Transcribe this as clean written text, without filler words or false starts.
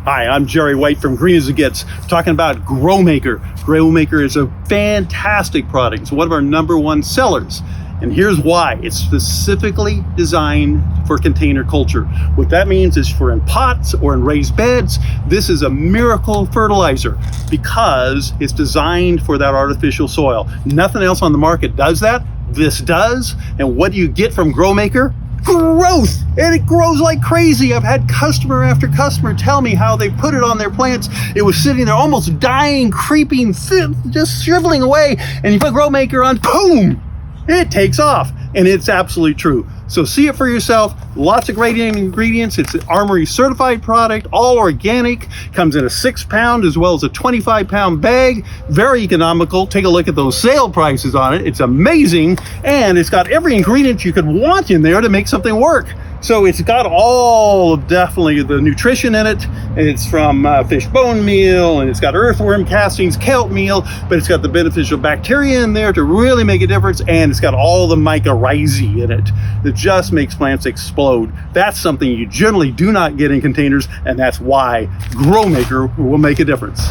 Hi, I'm Jerry White from Green as It Gets, talking about GrowMaker. GrowMaker is a fantastic product. It's one of our #1 sellers. And here's why. It's specifically designed for container culture. What that means is for in pots or in raised beds, this is a miracle fertilizer because it's designed for that artificial soil. Nothing else on the market does that. This does. And what do you get from GrowMaker? Growth, and it grows like crazy. I've had customer after customer tell me how they put it on their plants. It was sitting there almost dying, creeping, just shriveling away, and you put GrowMaker on, boom, it takes off. And it's absolutely true. So see it for yourself. Lots of great ingredients. It's an Armory certified product, all organic, comes in a 6-pound as well as a 25-pound bag. Very economical. Take a look at those sale prices on it. It's amazing. And it's got every ingredient you could want in there to make something work. So it's got all definitely the nutrition in it. It's from fish bone meal, and it's got earthworm castings, kelp meal, but it's got the beneficial bacteria in there to really make a difference, and it's got all the mycorrhizae in it that just makes plants explode. That's something you generally do not get in containers, and that's why GrowMaker will make a difference.